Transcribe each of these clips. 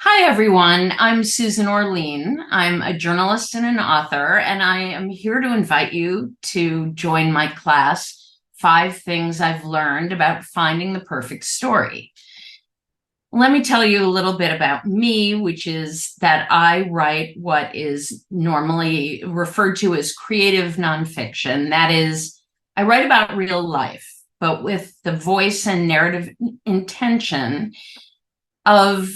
Hi, everyone. I'm Susan Orlean. I'm a journalist and an author, and I am here to invite you to join my class, Five Things I've Learned About Finding the Perfect Story. Let me tell you a little bit about me, which is that I write what is normally referred to as creative nonfiction. That is, I write about real life, but with the voice and narrative intention of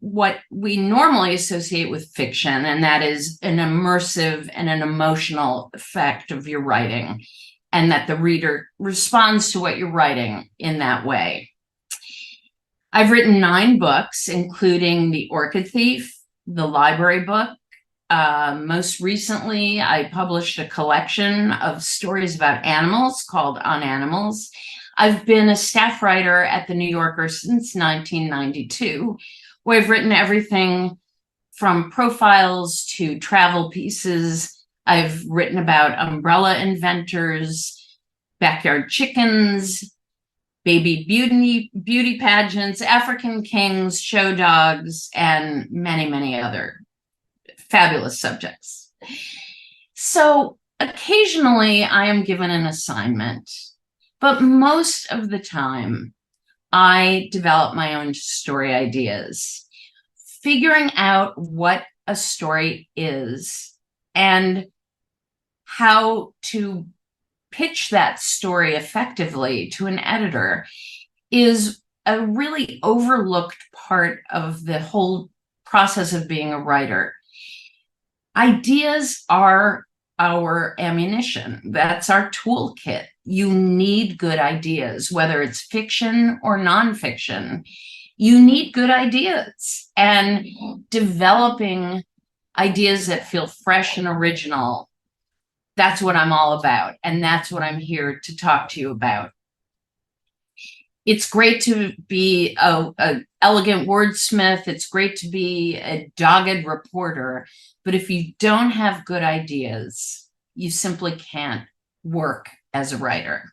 what we normally associate with fiction, and that is an immersive and an emotional effect of your writing, and that the reader responds to what you're writing in that way. I've written 9 books, including The Orchid Thief, the library book. Most recently, I published a collection of stories about animals called On Animals. I've been a staff writer at The New Yorker since 1992, where I've written everything from profiles to travel pieces. I've written about umbrella inventors, backyard chickens, baby beauty pageants, African kings, show dogs, and many, many other fabulous subjects. So occasionally I am given an assignment, but most of the time I develop my own story ideas, figuring out what a story is and how to pitch that story effectively to an editor is a really overlooked part of the whole process of being a writer. Ideas are our ammunition. That's our toolkit. You need good ideas, whether it's fiction or nonfiction. You need good ideas, and developing ideas that feel fresh and original. That's what I'm all about, and that's what I'm here to talk to you about. It's great to be a elegant wordsmith. It's great to be a dogged reporter. But if you don't have good ideas, you simply can't work as a writer.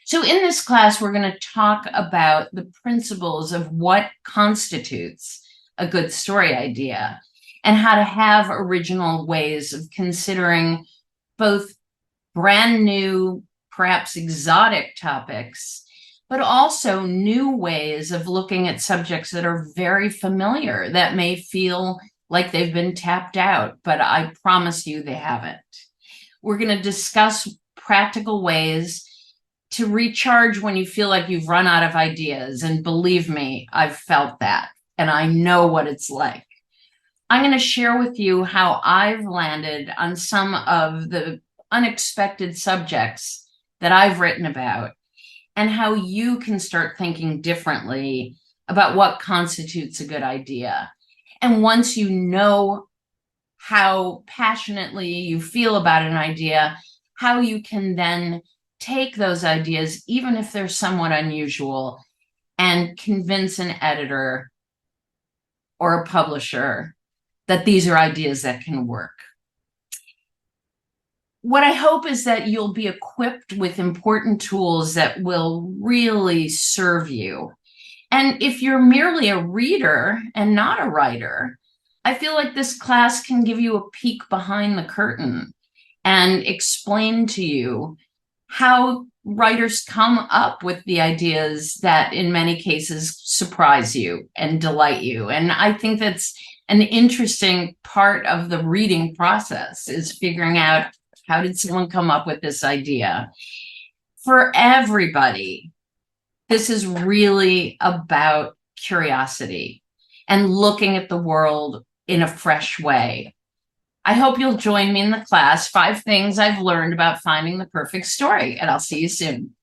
So in this class, we're going to talk about the principles of what constitutes a good story idea and how to have original ways of considering both brand new, perhaps exotic topics, but also new ways of looking at subjects that are very familiar, that may feel like they've been tapped out, but I promise you they haven't. We're going to discuss practical ways to recharge when you feel like you've run out of ideas. And believe me, I've felt that, and I know what it's like. I'm going to share with you how I've landed on some of the unexpected subjects that I've written about, and how you can start thinking differently about what constitutes a good idea. And once you know how passionately you feel about an idea, how you can then take those ideas, even if they're somewhat unusual, and convince an editor or a publisher that these are ideas that can work. What I hope is that you'll be equipped with important tools that will really serve you. And if you're merely a reader and not a writer, I feel like this class can give you a peek behind the curtain and explain to you how writers come up with the ideas that in many cases surprise you and delight you. And I think that's an interesting part of the reading process, is figuring out, how did someone come up with this idea? For everybody, this is really about curiosity and looking at the world in a fresh way. I hope you'll join me in the class, 5 Things I've Learned About Finding the Perfect Story, and I'll see you soon.